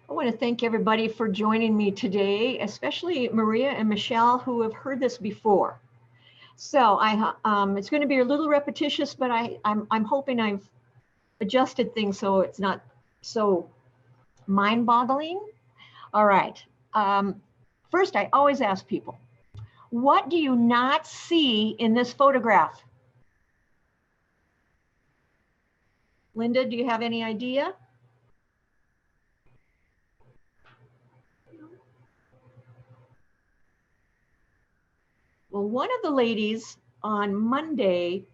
I want to thank everybody for joining me today, especially Maria and Michelle, who have heard this before. So it's going to be a little repetitious, but I'm hoping I've adjusted things so it's not so mind-boggling. All right. First, I always ask people, what do you not see in this photograph? Linda, do you have any idea? Well, one of the ladies on Monday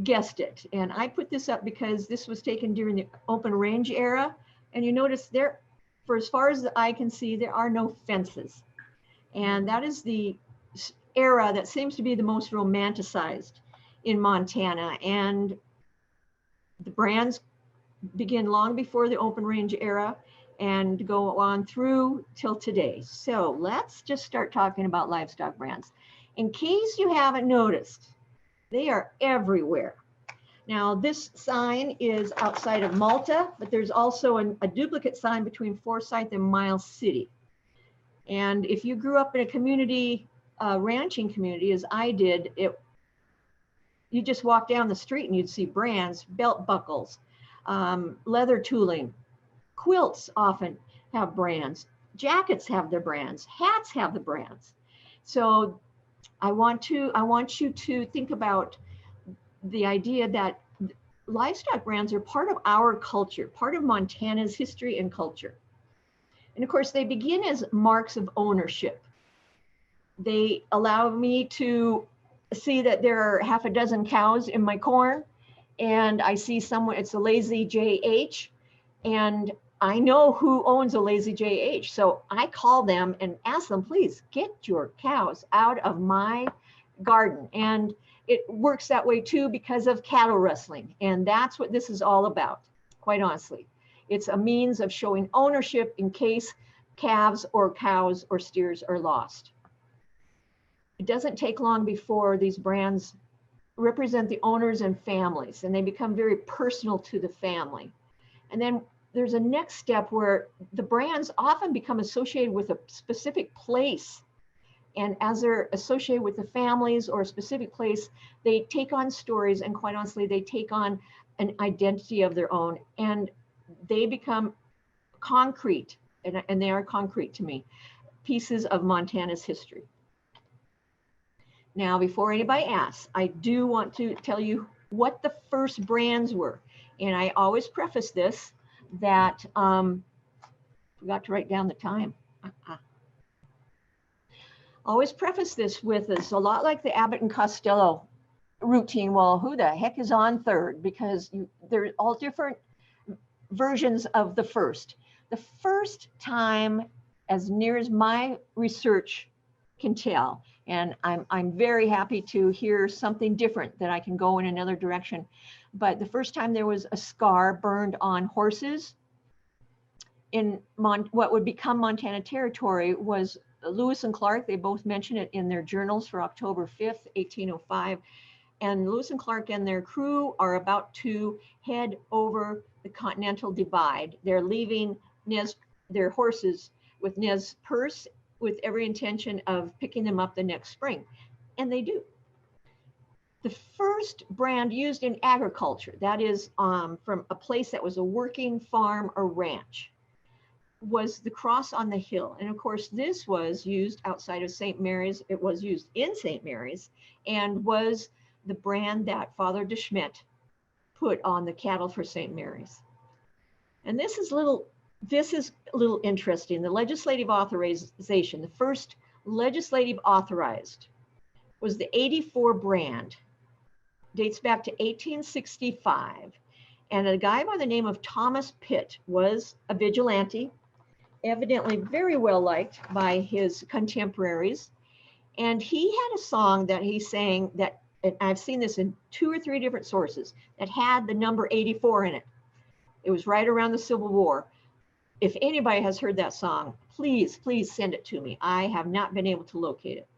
guessed it. And I put this up because this was taken during the open range era. And you notice there, for as far as the eye can see, there are no fences. And that is the era that seems to be the most romanticized in Montana. And the brands begin long before the open range era and go on through till today. So let's just start talking about livestock brands. In case you haven't noticed, they are everywhere. Now, this sign is outside of Malta, but there's also a duplicate sign between Forsyth and Miles City. And if you grew up in a community, ranching community, as I did, you just walk down the street and you'd see brands, belt buckles, leather tooling, quilts often have brands, jackets have their brands, hats have the brands. So I want you to think about the idea that livestock brands are part of our culture, part of Montana's history and culture. And of course, they begin as marks of ownership. They allow me to see that there are half a dozen cows in my corn, and I see someone, it's a lazy JH, and I know who owns a lazy JH. So I call them and ask them, please get your cows out of my garden. And it works that way too because of cattle rustling. And that's what this is all about, quite honestly. It's a means of showing ownership in case calves or cows or steers are lost. It doesn't take long before these brands represent the owners and families, and they become very personal to the family. And then there's a next step where the brands often become associated with a specific place. And as they're associated with the families or a specific place, they take on stories, and quite honestly, they take on an identity of their own, and they become concrete, and they are concrete to me, pieces of Montana's history. Now, before anybody asks, I do want to tell you what the first brands were. And I always preface this that, forgot to write down the time. Always preface this with it's a lot like the Abbott and Costello routine. Well, who the heck is on third? Because they're all different versions of the first. The first time, as near as my research can tell, and I'm very happy to hear something different that I can go in another direction. But the first time there was a scar burned on horses in what would become Montana Territory was Lewis and Clark. They both mention it in their journals for October 5th, 1805. And Lewis and Clark and their crew are about to head over the Continental Divide. They're leaving their horses with Nez's purse with every intention of picking them up the next spring. And they do. The first brand used in agriculture, that is from a place that was a working farm or ranch, was the cross on the hill. And of course, this was used outside of St. Mary's. It was used in St. Mary's and was the brand that Father de Schmidt put on the cattle for St. Mary's. And this is a little interesting. The legislative authorization, the first legislative authorized, was the 84 brand, dates back to 1865. And a guy by the name of Thomas Pitt was a vigilante, evidently very well liked by his contemporaries. And he had a song that he sang that, and I've seen this in 2 or 3 different sources, that had the number 84 in it. It was right around the Civil War. If anybody has heard that song, please send it to me. I have not been able to locate it.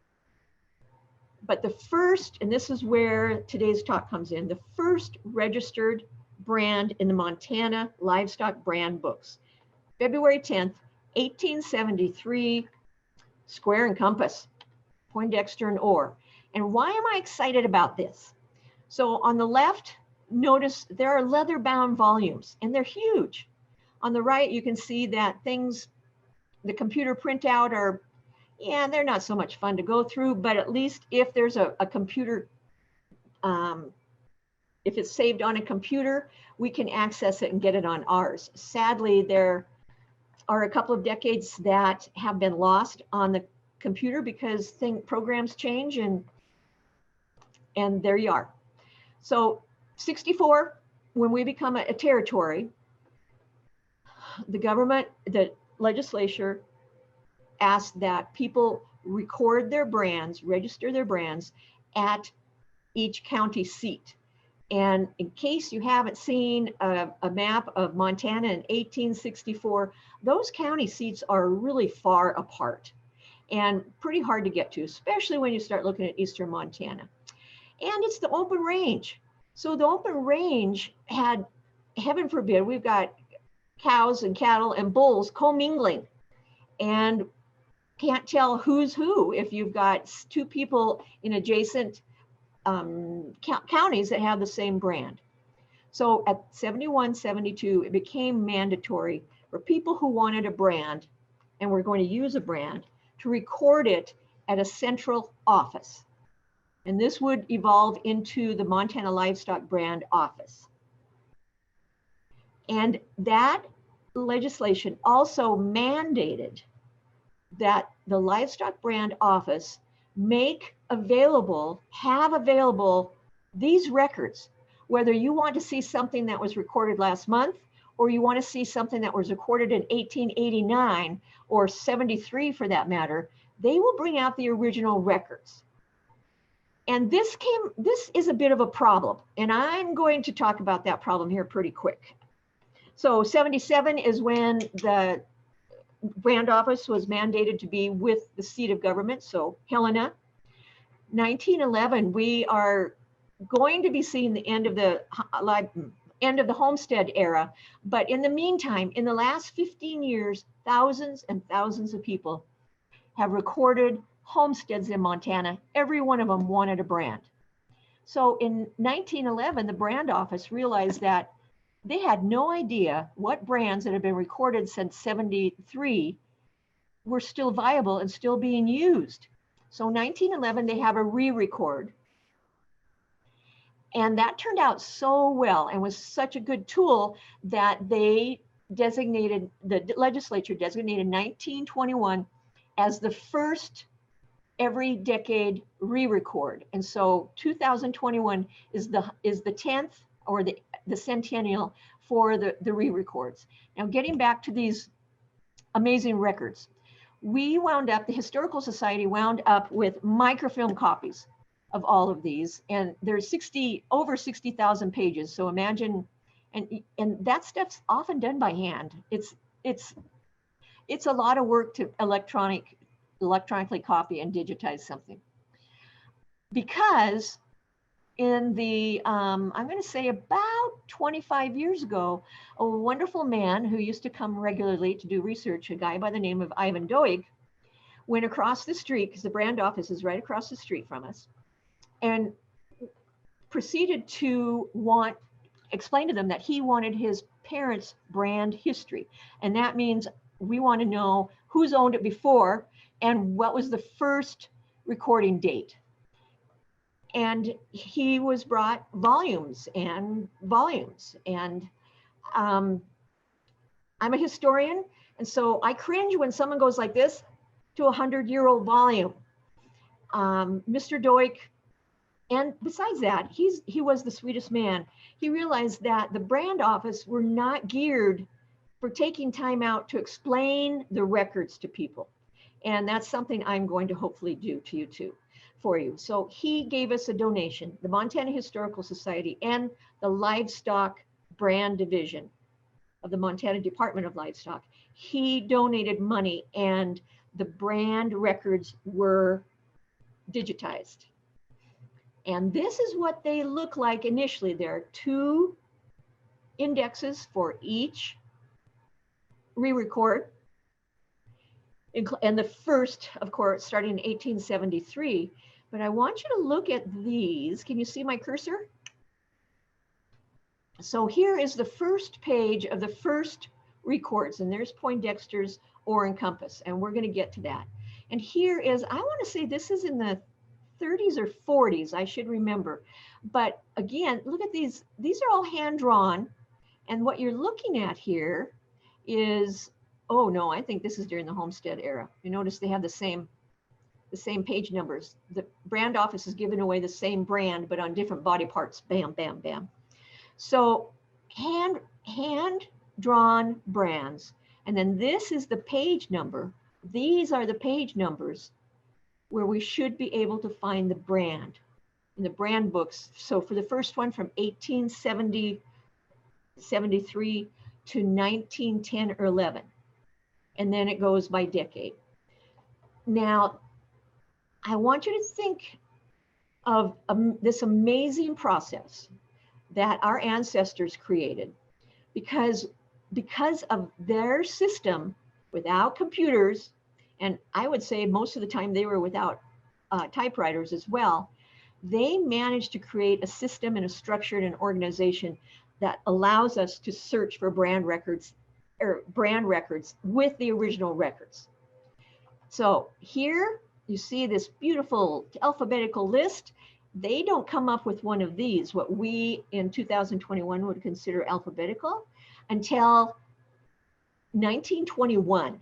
But the first, and this is where today's talk comes in, the first registered brand in the Montana livestock brand books February 10th, 1873, square and compass, Poindexter and Orr. And why am I excited about this? So on the left, notice there are leather-bound volumes, and they're huge. On the right, you can see that things, the computer printout are, yeah, they're not so much fun to go through, but at least if there's a computer, if it's saved on a computer, we can access it and get it on ours. Sadly, there are a couple of decades that have been lost on the computer because programs change, and there you are. So 64, when we become a territory, the government, the legislature asked that people record their brands, register their brands at each county seat. And in case you haven't seen a map of Montana in 1864, those county seats are really far apart and pretty hard to get to, especially when you start looking at eastern Montana. And it's the open range. So the open range had, heaven forbid, we've got cows and cattle and bulls commingling, and can't tell who's who if you've got two people in adjacent counties that have the same brand. So at 71, 72, it became mandatory for people who wanted a brand and were going to use a brand to record it at a central office. And this would evolve into the Montana Livestock Brand Office. And that legislation also mandated that the Livestock Brand Office have available these records, whether you want to see something that was recorded last month, or you want to see something that was recorded in 1889 or 73 for that matter, they will bring out the original records. And this is a bit of a problem, and I'm going to talk about that problem here pretty quick. So 77 is when the brand office was mandated to be with the seat of government, so Helena. 1911, we are going to be seeing the end of the homestead era, but in the meantime, in the last 15 years, thousands and thousands of people have recorded homesteads in Montana. Every one of them wanted a brand. So in 1911, the brand office realized that they had no idea what brands that had been recorded since 73 were still viable and still being used. So 1911, they have a re-record. And that turned out so well and was such a good tool that the legislature designated 1921 as the first every decade re-record. And so 2021 is the 10th or the centennial for the re-records. Now, getting back to these amazing records, the Historical Society wound up with microfilm copies of all of these, and there's over 60,000 pages. So imagine, and that stuff's often done by hand. It's a lot of work to electronically copy and digitize something. Because in the, I'm going to say about 25 years ago, a wonderful man who used to come regularly to do research, a guy by the name of Ivan Doig, went across the street, because the brand office is right across the street from us, and proceeded to explain to them that he wanted his parents' brand history. And that means we want to know who's owned it before and what was the first recording date. And he was brought volumes and volumes. And I'm a historian, and so I cringe when someone goes like this to a 100-year-old volume. Mr. Doig, and besides that, he was the sweetest man. He realized that the brand office were not geared for taking time out to explain the records to people. And that's something I'm going to hopefully do to you too, for you. So he gave us a donation, the Montana Historical Society and the Livestock Brand Division of the Montana Department of Livestock. He donated money, and the brand records were digitized. And this is what they look like initially. There are 2 indexes for each re-record. And the first, of course, starting in 1873. But I want you to look at these. Can you see my cursor? So here is the first page of the first records, and there's Poindexter's oar and compass, and we're going to get to that. And here is, I want to say this is in the 30s or 40s, I should remember. But again, look at these. These are all hand drawn, and what you're looking at here is, oh no, I think this is during the Homestead era. You notice they have the same page numbers. The brand office is giving away the same brand, but on different body parts. Bam, bam, bam. So hand drawn brands. And then this is the page number. These are the page numbers where we should be able to find the brand in the brand books. So for the first one from 1873 to 1910 or 11. And then it goes by decade. Now, I want you to think of this amazing process that our ancestors created, because of their system without computers, and I would say most of the time they were without typewriters as well, they managed to create a system and a structure and an organization that allows us to search for brand records with the original records. So here you see this beautiful alphabetical list. They don't come up with one of these, what we in 2021 would consider alphabetical, until 1921.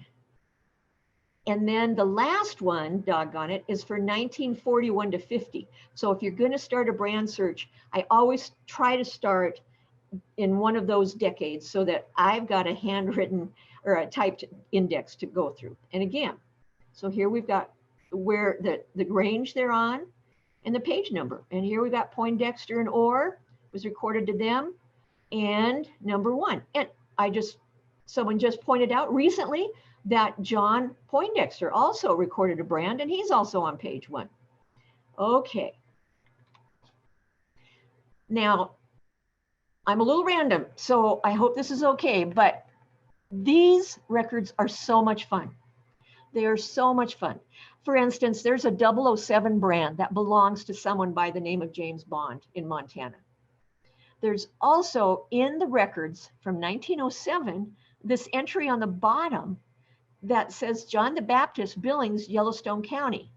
And then the last one, doggone it, is for 1941 to 50. So if you're going to start a brand search, I always try to start in one of those decades so that I've got a handwritten or a typed index to go through. And again, so here we've got where the range they're on and the page number. And here we got Poindexter and Orr was recorded to them and number 1. And someone just pointed out recently that John Poindexter also recorded a brand, and he's also on page 1. Okay. Now, I'm a little random, so I hope this is okay, but these records are so much fun. They are so much fun. For instance, there's a 007 brand that belongs to someone by the name of James Bond in Montana. There's also in the records from 1907, this entry on the bottom that says John the Baptist, Billings, Yellowstone County.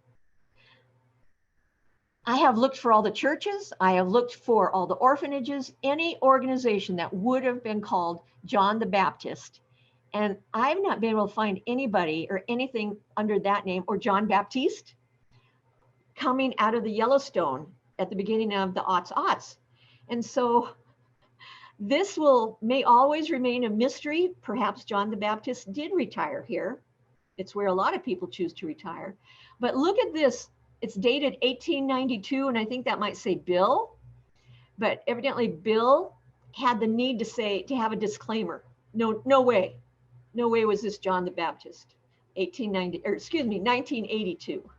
I have looked for all the churches. I have looked for all the orphanages, any organization that would have been called John the Baptist. And I've not been able to find anybody or anything under that name or John Baptiste coming out of the Yellowstone at the beginning of the aughts. And so this may always remain a mystery. Perhaps John the Baptist did retire here. It's where a lot of people choose to retire. But look at this. It's dated 1892, and I think that might say Bill. But evidently Bill had the need to have a disclaimer. No way. No way was this John the Baptist. 1982.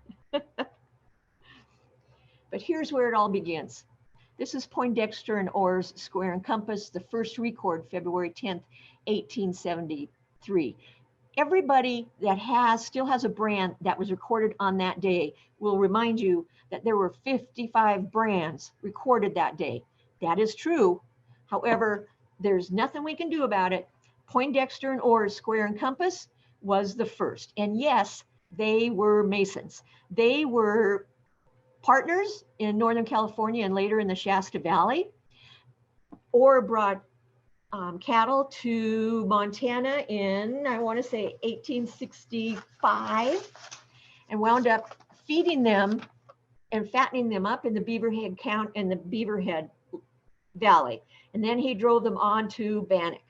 But here's where it all begins. This is Poindexter and Orr's Square and Compass, the first record, February 10th, 1873. Everybody that still has a brand that was recorded on that day will remind you that there were 55 brands recorded that day. That is true. However, there's nothing we can do about it. Poindexter and Orr's Square and Compass was the first. And yes, they were Masons. They were partners in Northern California and later in the Shasta Valley. Orr brought cattle to Montana in, I want to say 1865, and wound up feeding them and fattening them up in the Beaverhead Valley. And then he drove them on to Bannock.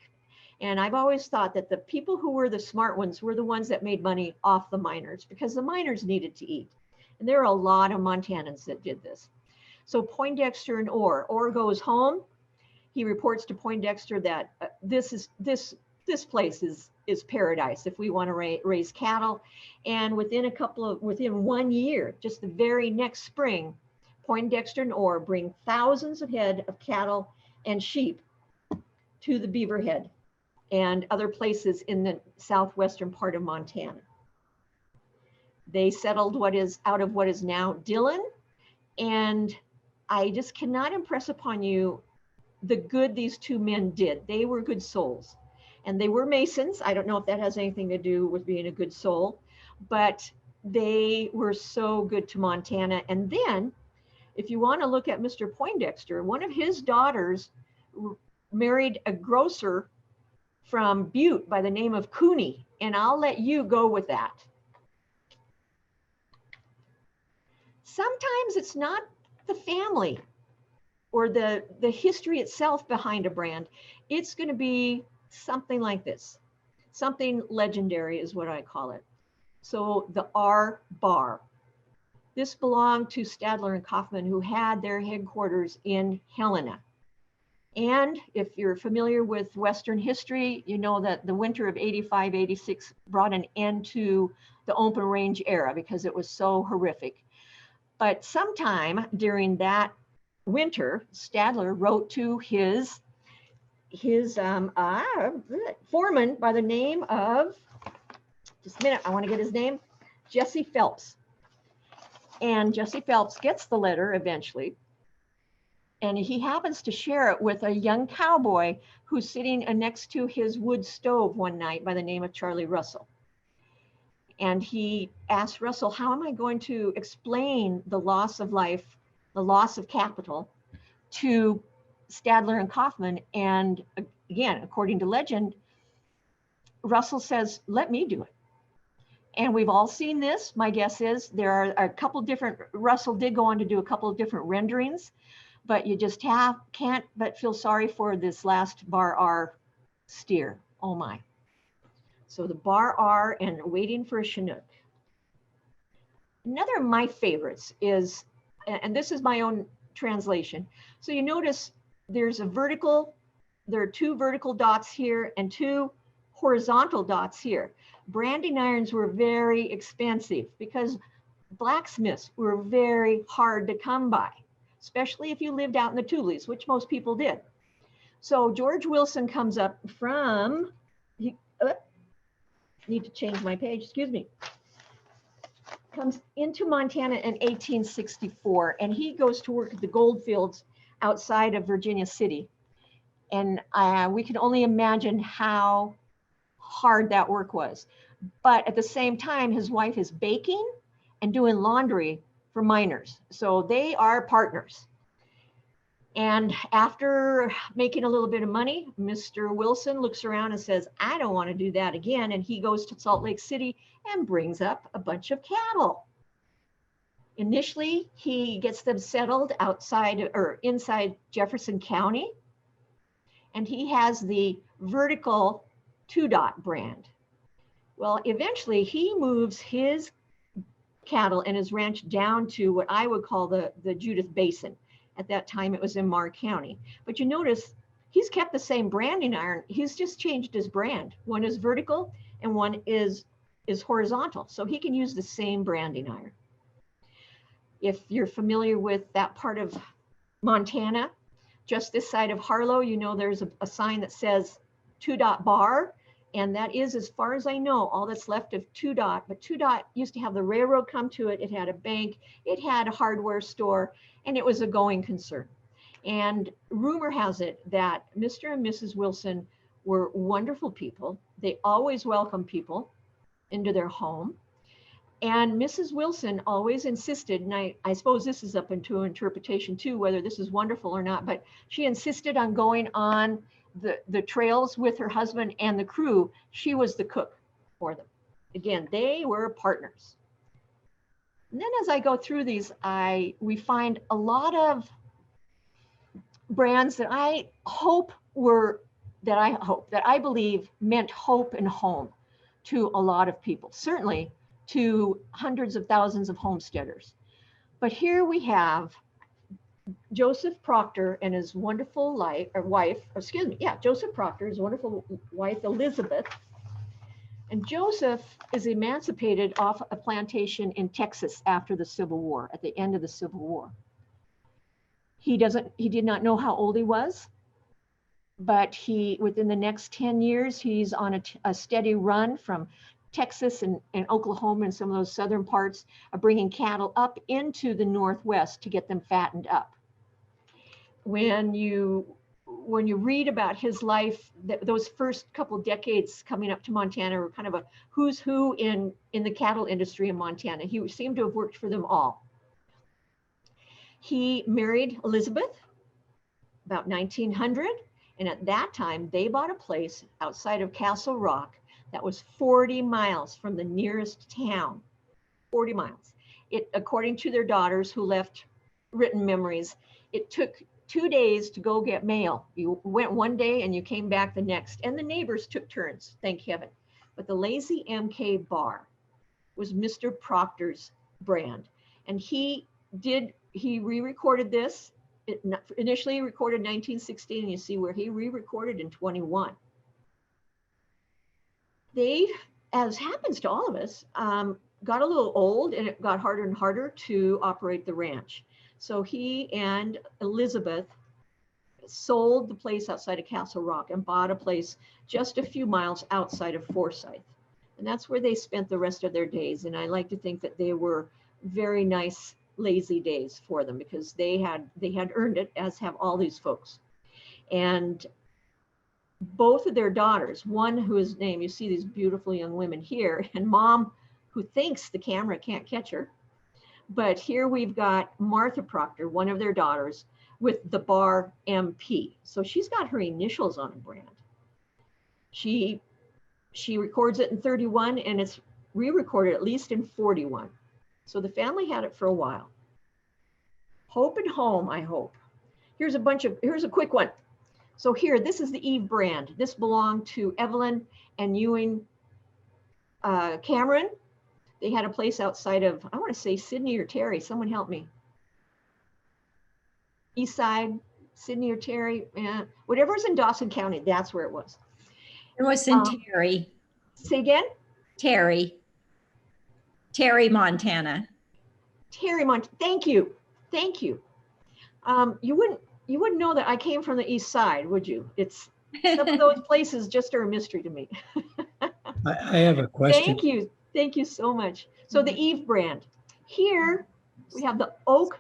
And I've always thought that the people who were the smart ones were the ones that made money off the miners, because the miners needed to eat. And there are a lot of Montanans that did this. So Poindexter and Orr goes home. He reports to Poindexter that this place is paradise if we want to raise cattle. And within 1 year, just the very next spring, Poindexter and Orr bring thousands of head of cattle and sheep to the Beaverhead and other places in the southwestern part of Montana. They settled what is now Dillon, and I just cannot impress upon you the good these two men did. They were good souls, and they were Masons. I don't know if that has anything to do with being a good soul, but they were so good to Montana. And then if you want to look at Mr. Poindexter, one of his daughters married a grocer from Butte by the name of Cooney, and I'll let you go with that. Sometimes it's not the family or the history itself behind a brand. It's going to be something like this. Something legendary is what I call it. So the R Bar. This belonged to Stadler and Kaufman, who had their headquarters in Helena. And if you're familiar with Western history, you know that the winter of 85, 86 brought an end to the open range era because it was so horrific. But sometime during that winter, Stadler wrote to his foreman by the name of, just a minute, I want to get his name, Jesse Phelps. And Jesse Phelps gets the letter eventually, and he happens to share it with a young cowboy who's sitting next to his wood stove one night by the name of Charlie Russell. And he asked Russell, how am I going to explain the loss of life, the loss of capital to Stadler and Kaufman? And again, according to legend, Russell says, let me do it. And we've all seen this. My guess is there are a couple different, Russell did go on to do a couple of different renderings, but you just can't but feel sorry for this last Bar R steer. Oh my. So the Bar R and Waiting for a Chinook. Another of my favorites is, and this is my own translation. So you notice there's a vertical, there are two vertical dots here and two horizontal dots here. Branding irons were very expensive because blacksmiths were very hard to come by, especially if you lived out in the Tules, which most people did. So George Wilson comes up from, need to change my page, excuse me, comes into Montana in 1864, and he goes to work at the gold fields outside of Virginia City. And we can only imagine how hard that work was. But at the same time, his wife is baking and doing laundry for miners. So they are partners. And after making a little bit of money, Mr. Wilson looks around and says, I don't want to do that again. And he goes to Salt Lake City and brings up a bunch of cattle. Initially, he gets them settled outside or inside Jefferson County. And he has the vertical 2-dot brand. Well, eventually he moves his cattle and his ranch down to what I would call the Judith Basin. At that time, it was in Marr County. But you notice he's kept the same branding iron. He's just changed his brand. One is vertical and one is horizontal. So he can use the same branding iron. If you're familiar with that part of Montana, just this side of Harlow, you know there's a sign that says 2-dot bar. And that is, as far as I know, all that's left of 2-dot. But 2-dot used to have the railroad come to it. It had a bank. It had a hardware store. And it was a going concern. And rumor has it that Mr. and Mrs. Wilson were wonderful people. They always welcomed people into their home. And Mrs. Wilson always insisted, and I suppose this is up into interpretation too, whether this is wonderful or not, but she insisted on going on the trails with her husband and the crew. She was the cook for them. Again, they were partners. And then as I go through these, we find a lot of brands that I believe meant hope and home to a lot of people, certainly to hundreds of thousands of homesteaders. But here we have Joseph Proctor and his wonderful Joseph Proctor, his wonderful wife, Elizabeth. And Joseph is emancipated off a plantation in Texas after the Civil War, at the end of the Civil War. He did not know how old he was, but within the next 10 years, he's on a steady run from Texas and Oklahoma and some of those southern parts of bringing cattle up into the Northwest to get them fattened up. When you read about his life, those first couple decades coming up to Montana were kind of a who's who in the cattle industry in Montana. He seemed to have worked for them all. He married Elizabeth about 1900, and at that time they bought a place outside of Castle Rock that was 40 miles from the nearest town. 40 miles. According to their daughters who left written memories, it took 2 days to go get mail. You went one day and you came back the next, and the neighbors took turns, thank heaven. But the Lazy MK bar was Mr. Proctor's brand, and he re-recorded this. It initially recorded 1916, and you see where he re-recorded in 21. They, as happens to all of us, got a little old, and it got harder and harder to operate the ranch. So he and Elizabeth sold the place outside of Castle Rock and bought a place just a few miles outside of Forsyth. And that's where they spent the rest of their days. And I like to think that they were very nice, lazy days for them, because they had earned it, as have all these folks. And both of their daughters, one whose name, you see these beautiful young women here, and mom, who thinks the camera can't catch her. But here we've got Martha Proctor, one of their daughters, with the bar MP. So she's got her initials on a brand. She records it in 31, and it's re-recorded at least in 41. So the family had it for a while. Hope and Home, I hope. Here's a quick one. So here, this is the Eve brand. This belonged to Evelyn and Ewing Cameron. They had a place outside of, I want to say Sydney or Terry. Someone help me. East Side, Sydney or Terry, whatever's in Dawson County, that's where it was. It was in Terry. Say again? Terry, Montana. Terry, Montana. Thank you. Thank you. You wouldn't know that I came from the East Side, would you? It's some of those places just are a mystery to me. I have a question. Thank you. Thank you so much. So the Eve brand. Here we have the oak,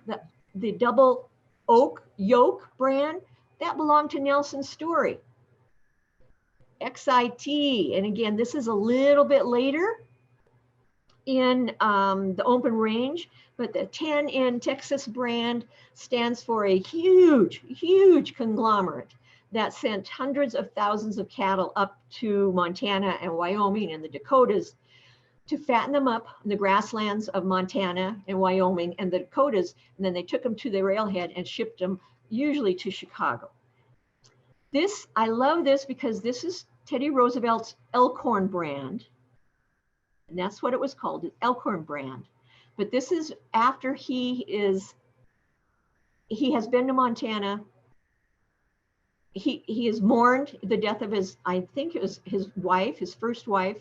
the double oak yoke brand. That belonged to Nelson Story. XIT, and again, this is a little bit later in the open range, but the 10N Texas brand stands for a huge, huge conglomerate that sent hundreds of thousands of cattle up to Montana and Wyoming and the Dakotas to fatten them up in the grasslands of Montana and Wyoming and the Dakotas, and then they took them to the railhead and shipped them usually to Chicago. I love this because this is Teddy Roosevelt's Elkhorn brand, and that's what it was called, the Elkhorn brand. But this is after he has been to Montana. He has mourned the death of his, I think it was his wife, his first wife,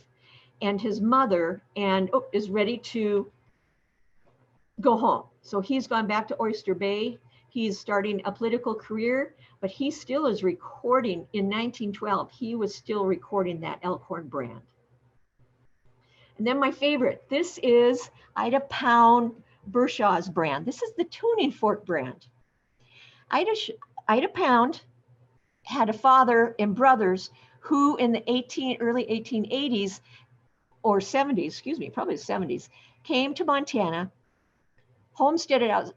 and his mother, and is ready to go home. So he's gone back to Oyster Bay. He's starting a political career, but he still is recording. In 1912, he was still recording that Elkhorn brand. And then my favorite, this is Ida Pound Bershaw's brand. This is the tuning fork brand. Ida Pound had a father and brothers who in the early 1880s or 70s, excuse me, probably the 70s, came to Montana, homesteaded out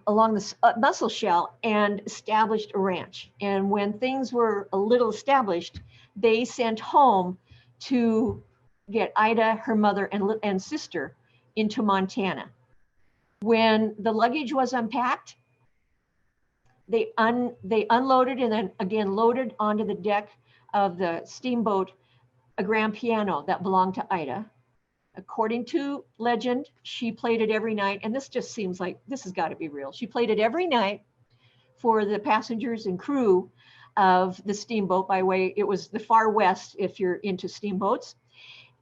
along the Muscle Shell, and established a ranch. And when things were a little established, they sent home to get Ida, her mother, and sister into Montana. When the luggage was unpacked, they unloaded and then again loaded onto the deck of the steamboat a grand piano that belonged to Ida. According to legend, she played it every night, and this just seems like this has got to be real. She played it every night for the passengers and crew of the steamboat by way, it was the far west if you're into steamboats.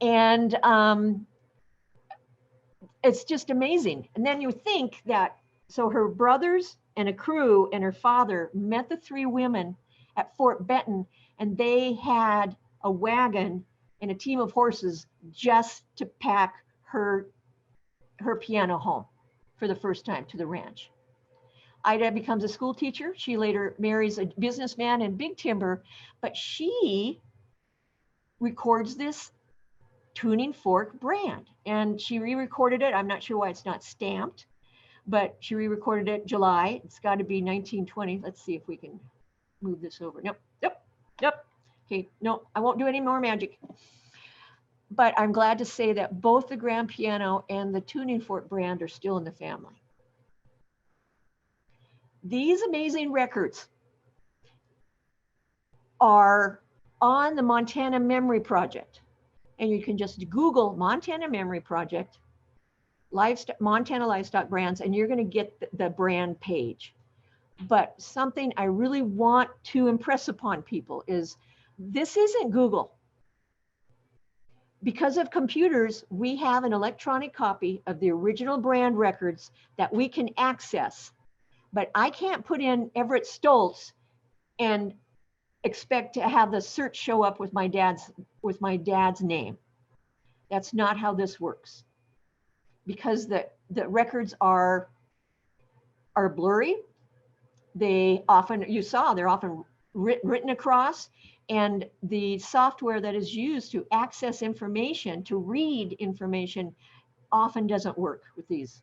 And it's just amazing. And then you think that, so her brothers and a crew and her father met the three women at Fort Benton, and they had a wagon and a team of horses just to pack her piano home for the first time to the ranch. Ida becomes a school teacher. She later marries a businessman in Big Timber, but she records this tuning fork brand, and she re-recorded it. I'm not sure why it's not stamped, but she re-recorded it July. It's got to be 1920. Let's see if we can move this over. Nope, nope, nope. Okay, no, I won't do any more magic. But I'm glad to say that both the grand piano and the tuning fork brand are still in the family. These amazing records are on the Montana Memory Project. And you can just Google Montana Memory Project, Montana Livestock Brands, and you're going to get the brand page. But something I really want to impress upon people is this isn't Google. Because of computers, we have an electronic copy of the original brand records that we can access. But I can't put in Everett Stoltz and expect to have the search show up with my dad's name. That's not how this works. Because the records are blurry. They're often written across, and the software that is used to access information, to read information, often doesn't work with these.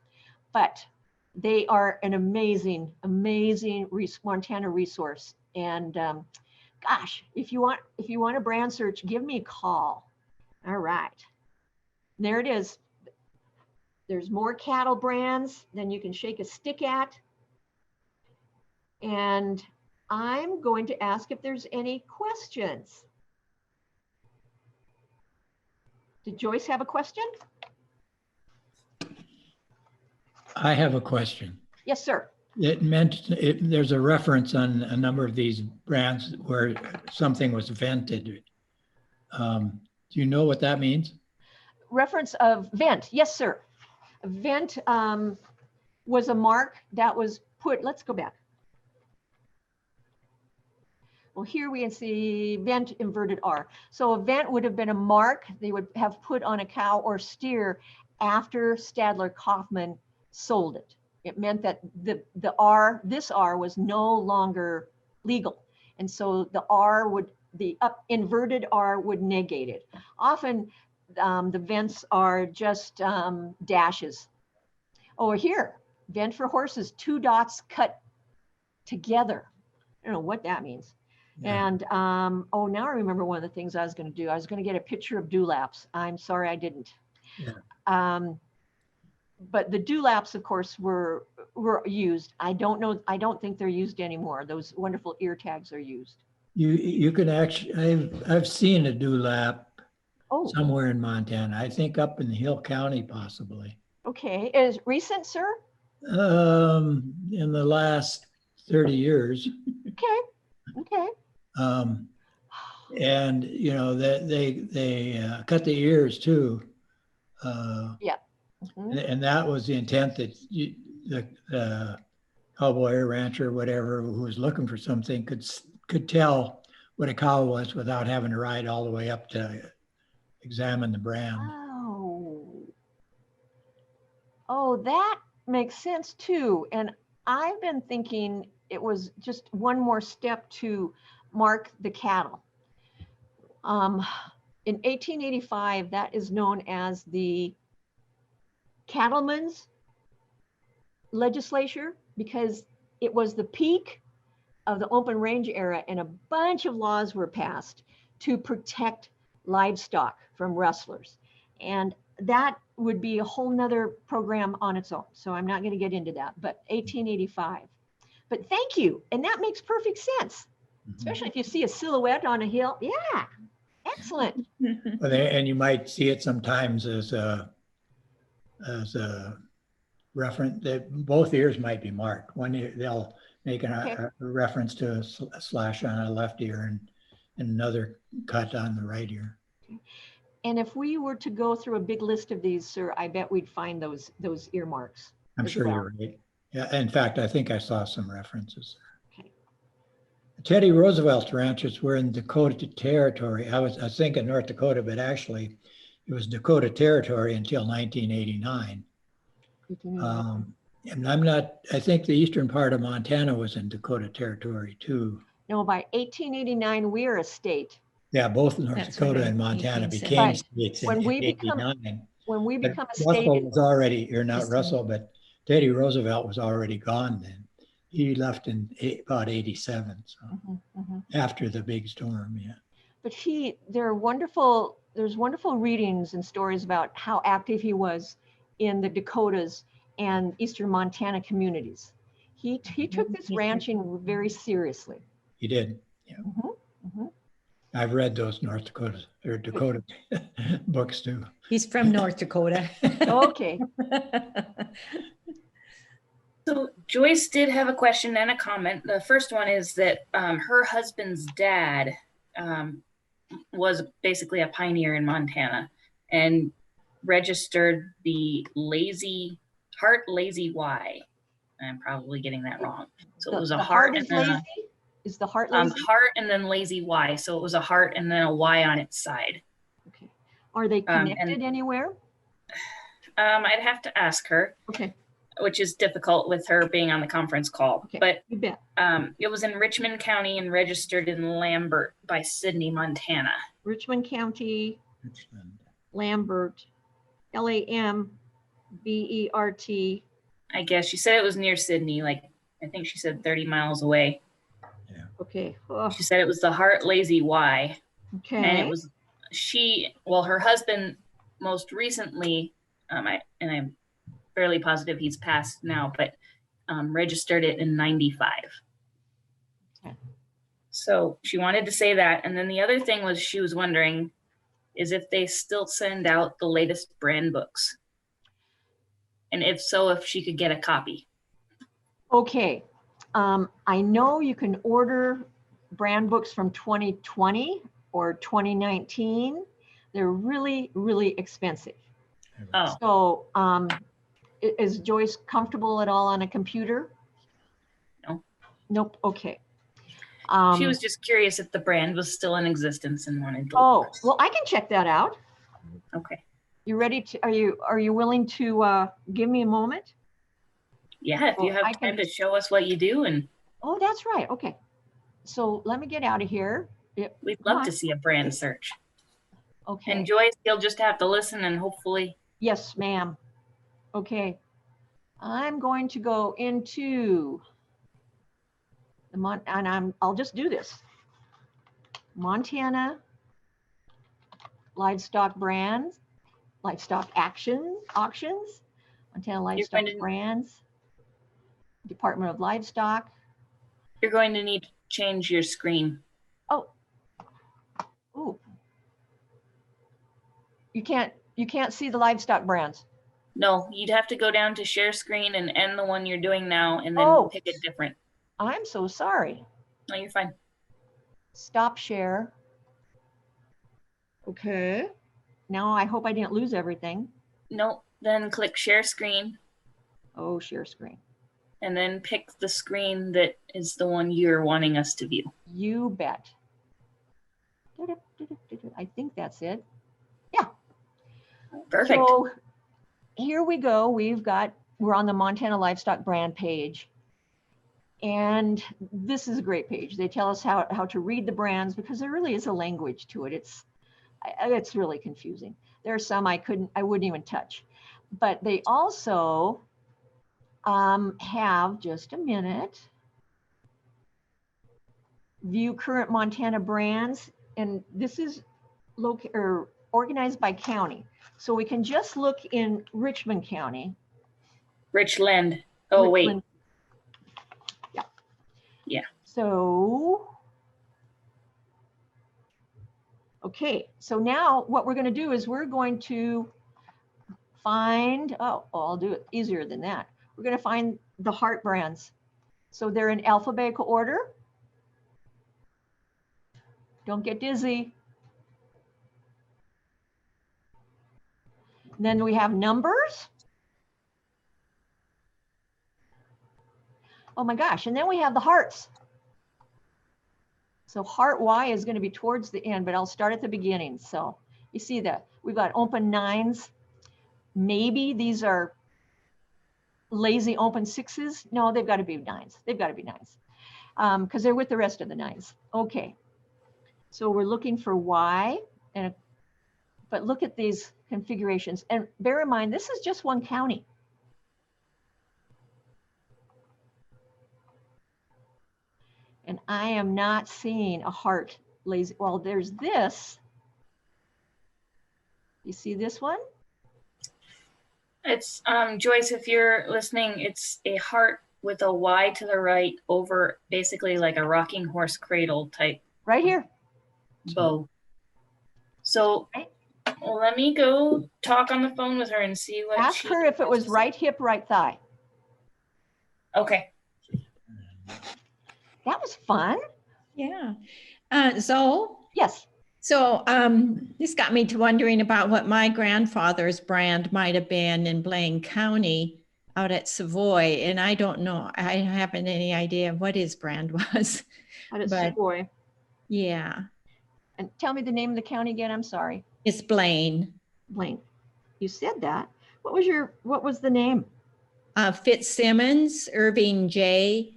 But they are an amazing, amazing Montana resource. And gosh, if you want a brand search, give me a call. All right. There it is. There's more cattle brands than you can shake a stick at. And I'm going to ask if there's any questions. Did Joyce have a question? I have a question. Yes, sir. There's a reference on a number of these brands where something was vented. Do you know what that means? Reference of vent. Yes, sir. A vent was a mark that was put, let's go back. Well, here we can see vent inverted R. So a vent would have been a mark they would have put on a cow or steer after Stadler Kaufman sold it. It meant that this R was no longer legal. And so the inverted R would negate it. Often the vents are just dashes. Oh, here, vent for horses, 2 dots cut together. I don't know what that means. Yeah. And oh, now I remember one of the things I was going to do. I was going to get a picture of dewlaps. I'm sorry I didn't. Yeah. But the dewlaps, of course, were used. I don't think they're used anymore. Those wonderful ear tags are used. You can actually, I've seen a dewlap somewhere in Montana. I think up in Hill County, possibly. Okay, is recent, sir? In the last 30 years. Okay. And you know that they cut the ears too. Yeah. Mm-hmm. And that was the intent, that the cowboy or rancher or whatever who was looking for something could tell what a cow was without having to ride all the way up to examine the brand. Oh, that makes sense too. And I've been thinking it was just one more step to mark the cattle. In 1885, that is known as the Cattlemen's Legislature, because it was the peak of the open range era, and a bunch of laws were passed to protect livestock from rustlers. And that would be a whole nother program on its own. So I'm not going to get into that, but 1885. But thank you. And that makes perfect sense, especially if you see a silhouette on a hill. Yeah, excellent. And you might see it sometimes as a reference that both ears might be marked. One ear, they'll make a reference to a slash on a left ear and another cut on the right ear. And if we were to go through a big list of these, sir, I bet we'd find those earmarks. I'm sure you're right. Yeah, in fact, I think I saw some references. Okay. Teddy Roosevelt's ranches were in Dakota Territory. I was thinking North Dakota, but actually it was Dakota Territory until 1989. And I think the eastern part of Montana was in Dakota Territory too. No, by 1889, we are a state. Yeah, both North That's Dakota right, and Montana 1870. became But states in when we become- 89. When we But become a state, Russell was already, or not Just- Russell, but Teddy Roosevelt was already gone then. He left in about 87, so Mhm, mhm. after the big storm, yeah. But there's wonderful readings and stories about how active he was in the Dakotas and eastern Montana communities. He took this ranching very seriously. He did. Yeah. Mhm, mhm. I've read those North Dakota or Dakota books too. He's from North Dakota. Okay, So Joyce did have a question and a comment. The first one is that her husband's dad was basically a pioneer in Montana and registered the Heart Lazy Y. I'm probably getting that wrong. So it was a the heart heart and is then lazy? Is the heart lazy? heart and then lazy Y. So it was a heart and then a Y on its side. Okay. Are they and- connected anywhere? I'd have to ask her, Okay, which is difficult with her being on the conference call. okay, But you bet. it was in Richmond County and registered in Lambert by Sydney, Montana. Richmond County, Richland. Lambert, Lambert. I guess she said it was near Sydney, like I think she said 30 miles away. Okay, oh, She said it was the Heart Lazy Y. And it okay, was her husband most recently, I'm fairly positive he's passed now, but registered it in 95. Okay. So she wanted to say that. And then the other thing was she was wondering is if they still send out the latest brand books. And if so, if she could get a copy. okay. I know you can order brand books from 2020 or 2019. They're really, really expensive. Oh, So is Joyce comfortable at all on a computer? No. Nope, okay. she was just curious if the brand was still in existence and wanted to. Oh, well, I can check that out. Okay. You ready to, are you willing to give me a moment? Yeah, if you Well, I have can- time to show us what you do, and Oh, that's right, okay. So let me get out of here. Yep, we'd come love on. to see a brand search. Okay, And Joyce, you'll just have to listen and hopefully. yes, ma'am. Okay, I'm going to go into I'll just do this. Montana livestock brands, livestock auctions, Montana livestock going to- brands, Department of Livestock. You're going to need to change your screen. Oh, ooh. You can't see the livestock brands. No, you'd have to go down to share screen and end the one you're doing now and then Oh. pick a different. I'm so sorry. No, you're fine. Stop share. Okay. Now I hope I didn't lose everything. No, then click share screen Oh, share screen. and then pick the screen that is the one you're wanting us to view. You bet. I think that's it. Perfect. So here we go. We're on the Montana Livestock brand page. And this is a great page. They tell us how to read the brands because there really is a language to it. It's really confusing. There are some I wouldn't even touch. But they also have, just a minute, view current Montana brands. And this is organized by county. So we can just look in Richmond County. Richland. Oh, Richmond. Yeah. Yeah. So, okay. So now what we're going to do is we're going to find, I'll do it easier than that. We're going to find the heart brands. So they're in alphabetical order. Don't get dizzy. Then we have numbers. Oh my gosh, and then we have the hearts. So heart Y is going to be towards the end, but I'll start at the beginning. So you see that we've got open 9s. Maybe these are lazy open 6s. No, they've got to be 9s. They've got to be 9s because they're with the rest of the 9s. Okay. So we're looking for Y, but look at these configurations. And bear in mind, this is just one county. And I am not seeing a heart lazy. Well, there's this. You see this one? It's Joyce, if you're listening, it's a heart with a Y to the right over basically like a rocking horse cradle type Right here. bow. So well, let me go talk on the phone with her and see what Ask her if it was right hip, right thigh. Okay. That was fun. Yeah. So, Yes. so this got me to wondering about what my grandfather's brand might have been in Blaine County out at Savoy. And I don't know, I haven't any idea what his brand was. Out at But- Savoy. Yeah, And tell me the name of the county again. I'm sorry. it's Blaine. Blaine. You said that. What was the name? Fitzsimmons, Irving J.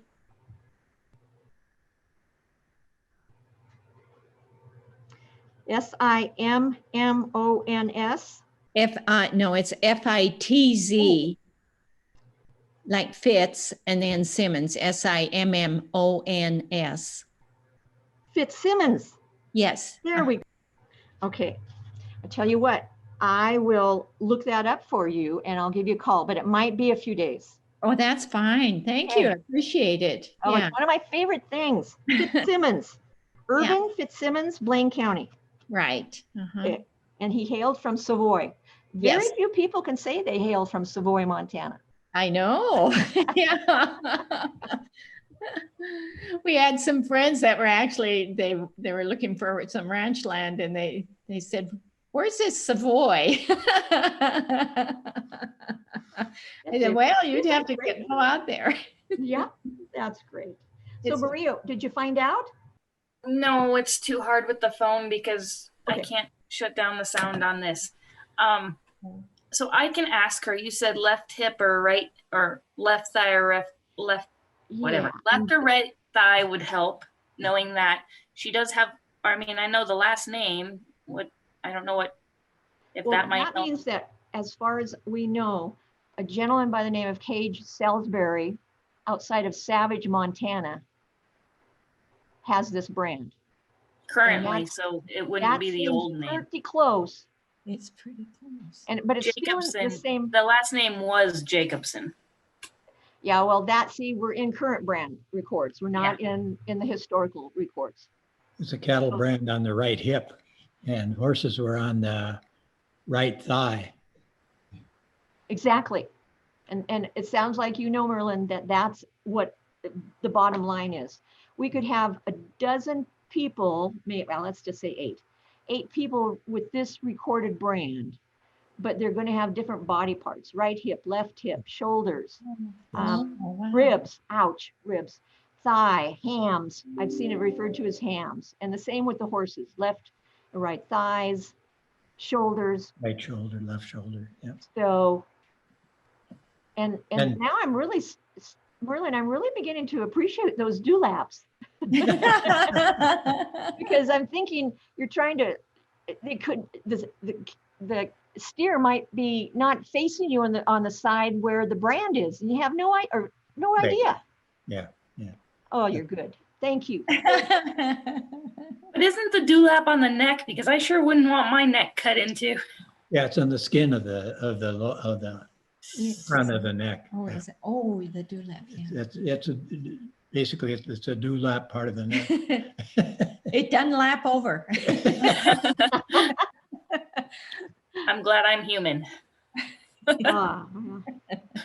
Simmons. No, it's Fitz, like Fitz, and then Simmons, Simmons. Fitzsimmons. Yes. There we go. Okay. I tell you what, I will look that up for you and I'll give you a call, but it might be a few days. Oh, that's fine. Thank you. I appreciate it. Oh, Yeah, it's one of my favorite things. Fitzsimmons. Irving Fitzsimmons, Blaine County. right. Uh-huh. And he hailed from Savoy. Very Yes. few people can say they hail from Savoy, Montana. I know. Yeah. We had some friends that were actually, they were looking for some ranch land and they said, "Where's this Savoy?" I said, "Well, you'd have to go out there." Yeah, that's great. So It's- Maria, did you find out? No, it's too hard with the phone because I Okay. can't shut down the sound on this. So I can ask her. You said left hip or right or left thigh or left whatever. Yeah. Left or right thigh would help, knowing that she does have. I mean, I know the last name. I don't know what if Well, that might that help. means that as far as we know, a gentleman by the name of Cage Salisbury outside of Savage, Montana, has this brand. Currently, that's- so it wouldn't be the seems old name. pretty close. It's pretty close. But it's still Jacobson. the same. The last name was Jacobson. Yeah, well, we're in current brand records. We're not in the historical records. It's a cattle brand on the right hip and horses were on the right thigh. Exactly. And it sounds like Merlin, that's what the bottom line is. We could have a dozen people, well, let's just say 8 people with this recorded brand, but they're going to have different body parts, right hip, left hip, shoulders, Oh, wow. ribs, ribs, thigh, hams. I've seen it referred to as hams. And the same with the horses, left and right thighs, shoulders. Right shoulder, left shoulder. Yep. So, and And- now I'm really, Merlin, I'm really beginning to appreciate those dewlaps because I'm thinking you're trying to, the steer might be not facing you on the side where the brand is, and you have no Right. idea. Yeah. Oh, you're good. Thank you. But isn't the dewlap on the neck? Because I sure wouldn't want my neck cut into. Yeah, it's on the skin of the front of the neck. Oh, is it? Oh, the dewlap. Yeah. Basically it's a dewlap part of the neck. It doesn't lap over. I'm glad I'm human. Ah,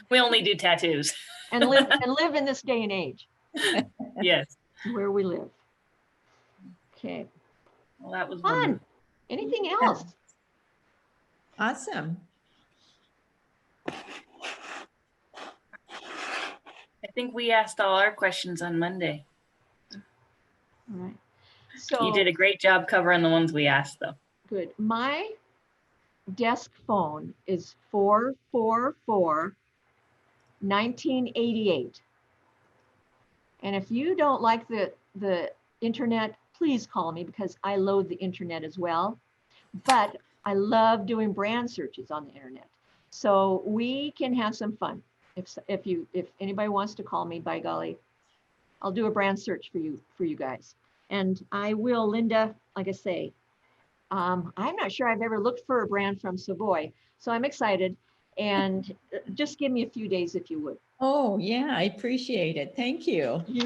We only do tattoos. and live in this day and age Yes. where we live. Okay, Well, that was fun. wonderful. Anything else? Awesome. I think we asked all our questions on Monday. All right. So You did a great job covering the ones we asked, though. good. My desk phone is 444-1988. And if you don't like the internet, please call me because I load the internet as well. But I love doing brand searches on the internet. So we can have some fun. If anybody wants to call me, by golly, I'll do a brand search for you guys. And I will, Linda, like I say, I'm not sure I've ever looked for a brand from Savoy. So I'm excited. And just give me a few days if you would. Oh, yeah, I appreciate it. Thank you. You